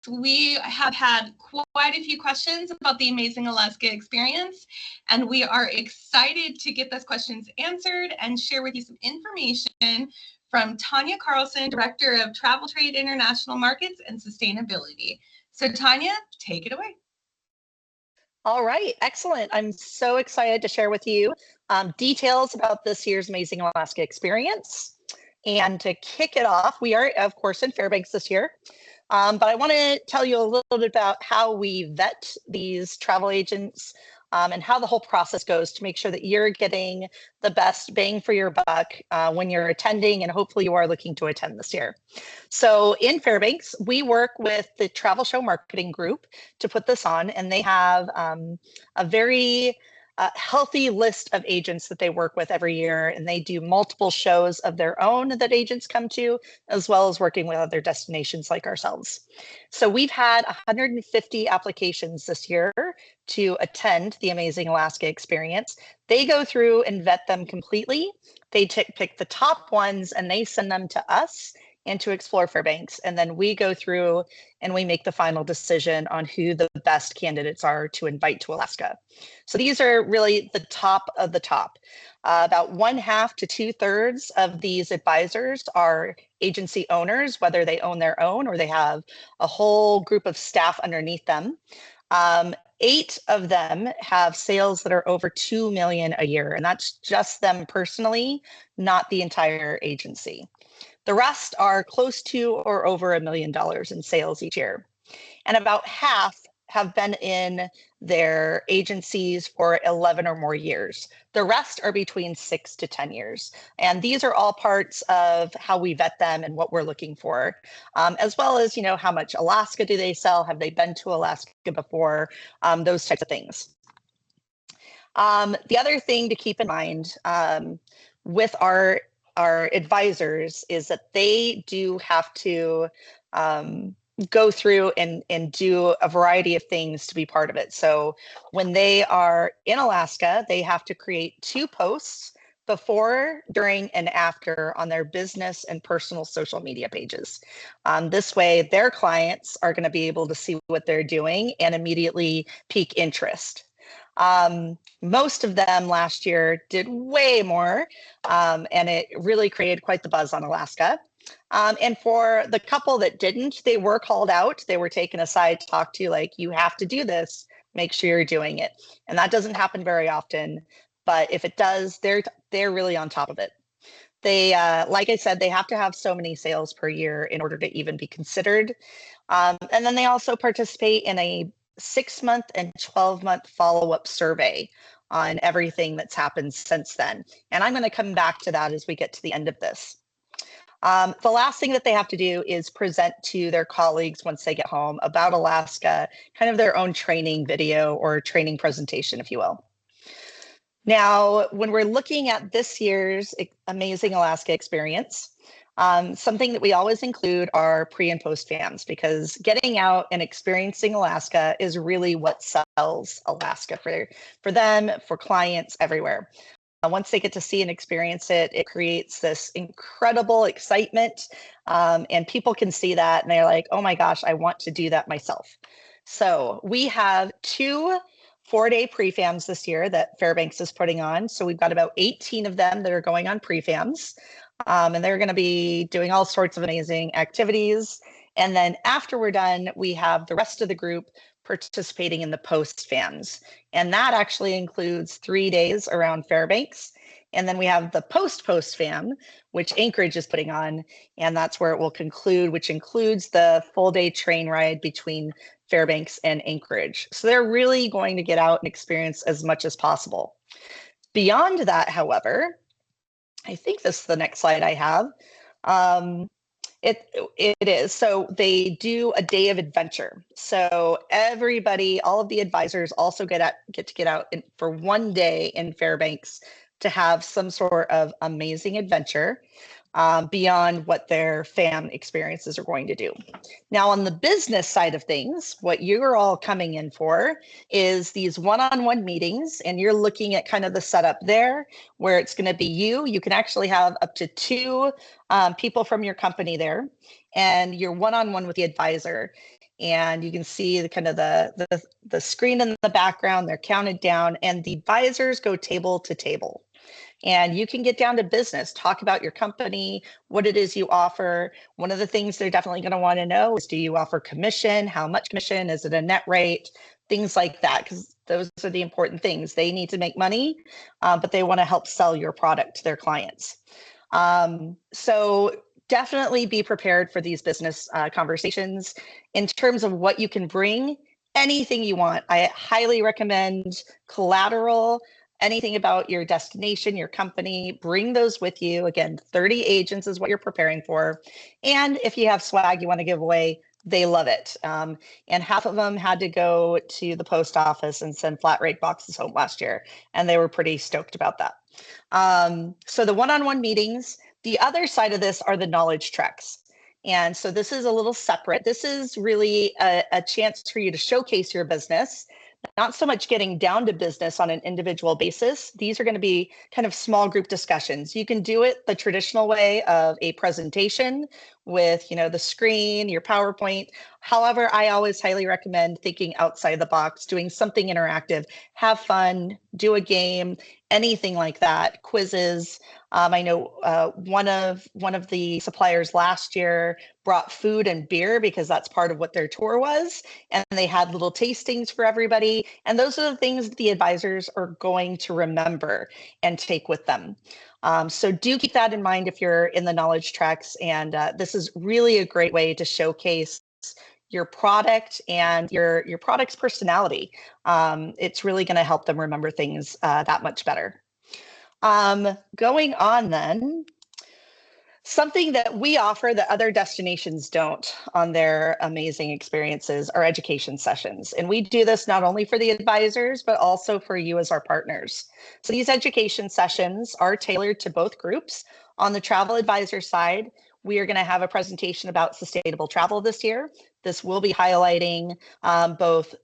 We have had quite a few questions about the Amazing Alaska experience, and we are excited to get those questions answered and share with you some information from Tanya Carlson, Director of Travel Trade International Markets and Sustainability. So Tanya, take it away. All right, excellent. I'm so excited to share with you details about this year's Amazing Alaska experience. And to kick it off, we are, of course, in Fairbanks this year. But I want to tell you a little bit about how we vet these travel agents and how the whole process goes to make sure that you're getting the best bang for your buck when you're attending, and hopefully you are looking to attend this year. So in Fairbanks, we work with the Travel Show Marketing Group to put this on, and they have a very healthy list of agents that they work with every year, and they do multiple shows of their own that agents come to, as well as working with other destinations like ourselves. So we've had 150 applications this year to attend the Amazing Alaska experience. They go through and vet them completely. They pick the top ones and they send them to us and to Explore Fairbanks. And then we go through and we make the final decision on who the best candidates are to invite to Alaska. So these are really the top of the top. About 1/2 to 2/3 of these advisors are agency owners, whether they own their own or they have a whole group of staff underneath them. 8 of them have sales that are over 2 million a year, and that's just them personally, not the entire agency. The rest are close to or over $1 million in sales each year. And about half have been in their agencies for 11 or more years. The rest are between 6 to 10 years. And these are all parts of how we vet them and what we're looking for, as well as, how much Alaska do they sell? Have they been to Alaska before? Those types of things. The other thing to keep in mind with our advisors is that they do have to go through and do a variety of things to be part of it. So when they are in Alaska, they have to create 2 posts before, during, and after on their business and personal social media pages. This way, their clients are going to be able to see what they're doing and immediately pique interest. Most of them last year did way more, and it really created quite the buzz on Alaska. And for the couple that didn't, they were called out. They were taken aside to talk to, like, you have to do this, make sure you're doing it. And that doesn't happen very often, but if it does, they're really on top of it. They, like I said, they have to have so many sales per year in order to even be considered. And then they also participate in a 6-month and 12-month follow-up survey on everything that's happened since then. And I'm going to come back to that as we get to the end of this. The last thing that they have to do is present to their colleagues once they get home about Alaska, kind of their own training video or training presentation, if you will. Now, when we're looking at this year's Amazing Alaska experience, something that we always include are pre and post fams, because getting out and experiencing Alaska is really what sells Alaska for them, for clients everywhere. Once they get to see and experience it, it creates this incredible excitement, and people can see that and they're like, oh my gosh, I want to do that myself. So we have 2 4-day pre-fams this year that Fairbanks is putting on. So we've got about 18 of them that are going on pre-fams. And they're going to be doing all sorts of amazing activities. And then after we're done, we have the rest of the group participating in the post fams. And that actually includes 3 days around Fairbanks. And then we have the post fam, which Anchorage is putting on. And that's where it will conclude, which includes the full day train ride between Fairbanks and Anchorage. So they're really going to get out and experience as much as possible. Beyond that, however, I think this is the next slide I have. It is. So they do a day of adventure. So everybody, all of the advisors also get to get out for 1 day in Fairbanks to have some sort of amazing adventure beyond what their fam experiences are going to do. Now, on the business side of things, what you're all coming in for is these one-on-one meetings, and you're looking at kind of the setup there where it's going to be you. You can actually have up to 2 people from your company there, and you're one-on-one with the advisor. and you can see the kind of the screen in the background. They're counted down, and the advisors go table to table. And you can get down to business, talk about your company, what it is you offer. One of the things they're definitely going to want to know is, do you offer commission? How much commission? Is it a net rate? Things like that, because those are the important things. They need to make money, but they want to help sell your product to their clients. So definitely be prepared for these business conversations. In terms of what you can bring, anything you want. I highly recommend collateral, anything about your destination, your company, bring those with you. Again, 30 agents is what you're preparing for. And if you have swag you want to give away, they love it. And half of them had to go to the post office and send flat rate boxes home last year, and they were pretty stoked about that. So the one-on-one meetings, the other side of this are the knowledge treks. And so this is a little separate. This is really a chance for you to showcase your business, not so much getting down to business on an individual basis. These are going to be kind of small group discussions. You can do it the traditional way of a presentation with, the screen, your PowerPoint. However, I always highly recommend thinking outside the box, doing something interactive, have fun, do a game, anything like that, quizzes. I know one of the suppliers last year brought food and beer because that's part of what their tour was, and they had little tastings for everybody. And those are the things the advisors are going to remember and take with them. So do keep that in mind if you're in the knowledge treks. And this is really a great way to showcase your product and your product's personality. It's really going to help them remember things that much better. Going on then, something that we offer that other destinations don't on their amazing experiences are education sessions. And we do this not only for the advisors, but also for you as our partners. So these education sessions are tailored to both groups. On the travel advisor side, we are going to have a presentation about sustainable travel this year. This will be highlighting both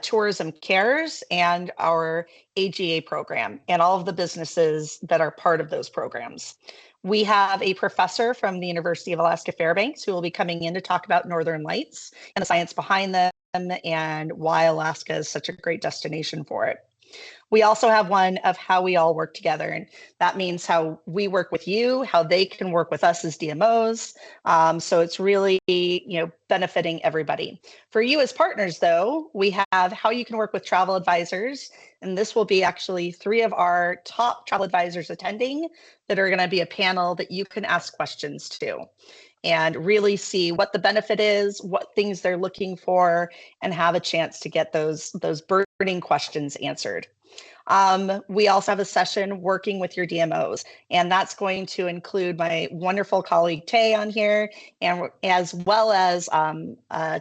tourism cares and our AGA program and all of the businesses that are part of those programs. We have a professor from the University of Alaska Fairbanks who will be coming in to talk about Northern Lights and the science behind them and why Alaska is such a great destination for it. We also have one of how we all work together, and that means how we work with you, how they can work with us as DMOs. So it's really, benefiting everybody. For you as partners, though, we have how you can work with travel advisors, and this will be actually 3 of our top travel advisors attending that are going to be a panel that you can ask questions to and really see what the benefit is, what things they're looking for, and have a chance to get those burning questions answered. We also have a session working with your DMOs, and that's going to include my wonderful colleague Tay on here, and as well as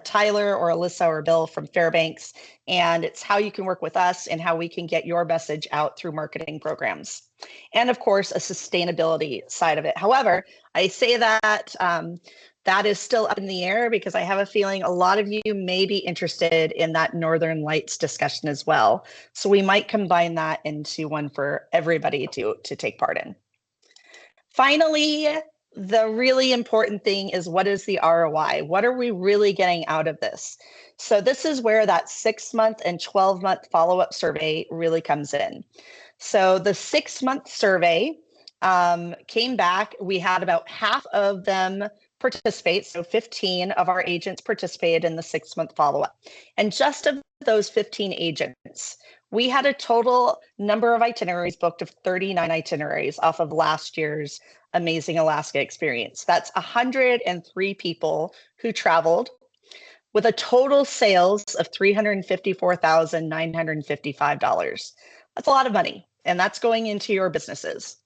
Tyler or Alyssa or Bill from Fairbanks. And it's how you can work with us and how we can get your message out through marketing programs. And of course, a sustainability side of it. However, I say that that is still up in the air because I have a feeling a lot of you may be interested in that Northern Lights discussion as well. So we might combine that into one for everybody to take part in. Finally, the really important thing is, what is the ROI? What are we really getting out of this? So this is where that 6-month and 12-month follow-up survey really comes in. So the 6-month survey came back. We had about half of them participate. So 15 of our agents participated in the 6-month follow-up. And just of those 15 agents, we had a total number of itineraries booked of 39 itineraries off of last year's Amazing Alaska experience. That's 103 people who traveled with a total sales of $354,955. That's a lot of money, and that's going into your businesses.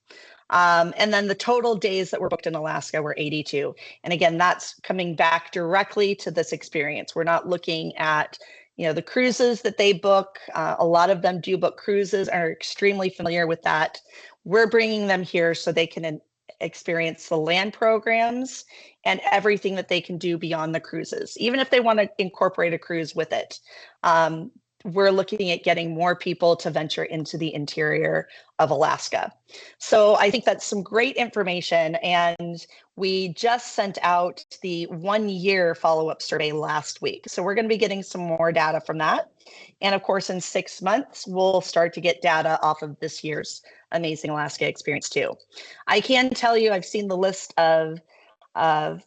And then the total days that were booked in Alaska were 82. And again, that's coming back directly to this experience. We're not looking at, the cruises that they book. A lot of them do book cruises and are extremely familiar with that. We're bringing them here so they can experience the land programs and everything that they can do beyond the cruises, even if they want to incorporate a cruise with it. we're looking at getting more people to venture into the interior of Alaska. So I think that's some great information. And we just sent out the 1-year follow-up survey last week. So we're going to be getting some more data from that. And of course, in 6 months, we'll start to get data off of this year's Amazing Alaska experience too. I can tell you, I've seen the list of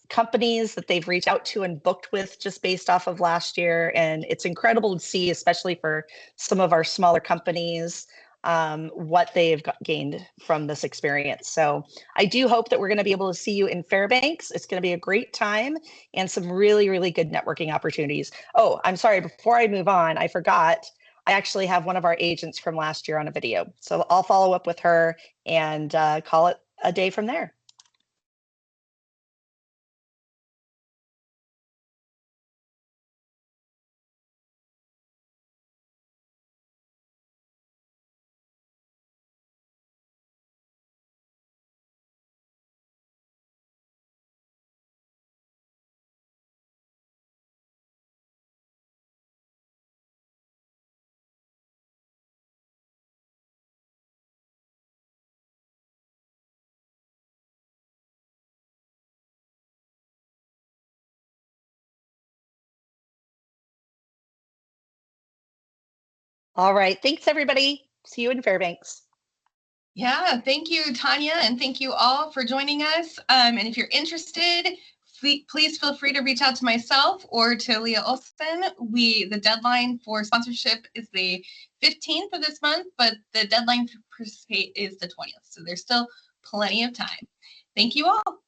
companies that they've reached out to and booked with just based off of last year. And it's incredible to see, especially for some of our smaller companies, what they've gained from this experience. So I do hope that we're going to be able to see you in Fairbanks. It's going to be a great time and some really, really good networking opportunities. Oh, I'm sorry, before I move on, I forgot. I actually have one of our agents from last year on a video. So I'll follow up with her and call it a day from there. All right. Thanks, everybody. See you in Fairbanks. Yeah, thank you, Tanya, and thank you all for joining us. And if you're interested, please feel free to reach out to myself or to Leah Olson. The deadline for sponsorship is the 15th of this month, but the deadline to participate is the 20th. So there's still plenty of time. Thank you all.